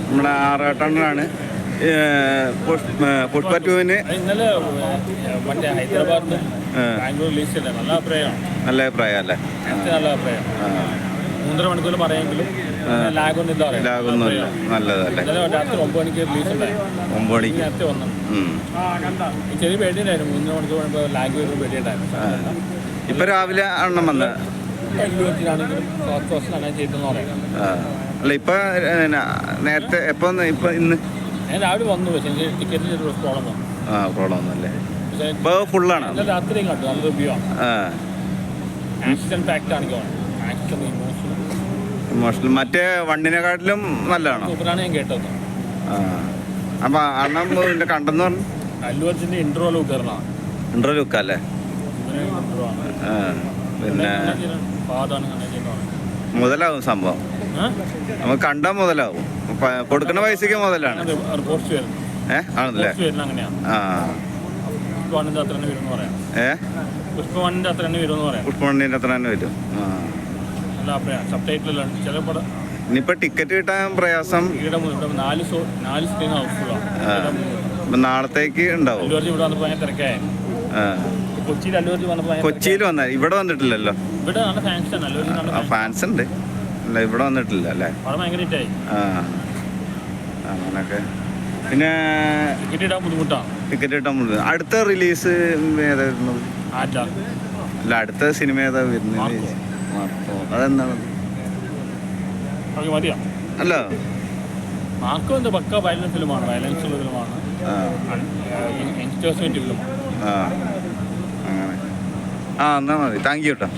നമ്മുടെ ആറാട്ടണ്ണനാണ്. പുഷ്പ 2-ന് ഇന്നലെ മറ്റേ ഹൈദരാബാദിൽ ബാംഗ്ലൂർ റിലീസ് ചെയ്തത് നല്ല അഭിപ്രായമാണ്. നല്ല അഭിപ്രായം അല്ലേ? നല്ല അഭിപ്രായം. 3.5 മണിക്കൂർ പറയാമെങ്കിലും ലാഗൊന്നുമില്ല. നല്ലതല്ലേ? രാത്രി 9 മണിക്ക് റിലീസ് ഉണ്ടായി. 9 മണിക്ക് നേരത്തെ വന്നു. ചെറിയ പേടിയുണ്ടായിരുന്നു. 3 മണിക്കൂർ ലാഗ് വരുമ്പോൾ പേടിയുണ്ടായിരുന്നു. ഇപ്പൊ രാവിലെ എണ്ണം വന്ന ആണെങ്കിലും സൗത്ത് കോസ്റ്റിൽ അങ്ങനെ ചെയ്തെന്ന് പറയാം. അല്ല ഇപ്പൊ നേരത്തെ എപ്പോ ഇപ്പൊ ഇന്ന് ഞാൻ രാവിലെ വന്നു. പക്ഷേ എനിക്ക് ടിക്കറ്റിന് ഒരു പ്രോബ്ലം വന്നു. പ്രോബ്ലം ഒന്നുമല്ലേ? ഇപ്പൊ ഫുള്ളാണ്. രാത്രിയും കണ്ടു. നല്ല റിവ്യൂ ആണ്. ആക്ഷൻ പാക്ട് ആണ്. ആക്ഷൻ ഇമോഷണൽ മറ്റേ വണ്ണിനെക്കാട്ടിലും നല്ലതാണോ? സൂപ്പറാണ് ഞാൻ കേട്ടത്. അപ്പൊ അണ്ണം കണ്ടെന്ന് പറഞ്ഞു. അല്ലു അർജുന്റെ ഇൻട്രോ ലുക്കല്ലേ? പിന്നെ മുതലാവും സംഭവം. നമുക്ക് കണ്ടാൽ മുതലാവും. കൊടുക്കുന്ന പൈസക്ക് മുതലാണ്. ആണല്ലേ? പുഷ്പവണ്ണിന്റെ അത്ര തന്നെ വരും. ഇനിയിപ്പോ ടിക്കറ്റ് കിട്ടാൻ പ്രയാസം. 4 സ്ക്രീൻ നാളത്തേക്ക് ഉണ്ടാവും. കൊച്ചിയിൽ വന്ന ഇവിടെ വന്നിട്ടില്ലല്ലോ. ഫാൻസ് ഉണ്ട്. അല്ല ഇവിടെ വന്നിട്ടില്ല അല്ലേ? അങ്ങനൊക്കെ. പിന്നെ ടിക്കറ്റ് കിട്ടാൻ ബുദ്ധിമുട്ടാണ്. അടുത്ത റിലീസ് ഏതാ വരുന്നത്? അല്ല അടുത്ത സിനിമ ഏതാ വരുന്നത്? അതെന്താണ്? അല്ല മാർക്കോ എന്താ പക്ക വയലൻസ് ഫിലിമാണ്. വയലൻസ് ഉള്ള ഫിലിമാണ്. യങ്സ്റ്റേഴ്സിന്റെ ഫിലിമാണ്. അങ്ങനെ. എന്നാ മതി. താങ്ക് യു കേട്ടോ.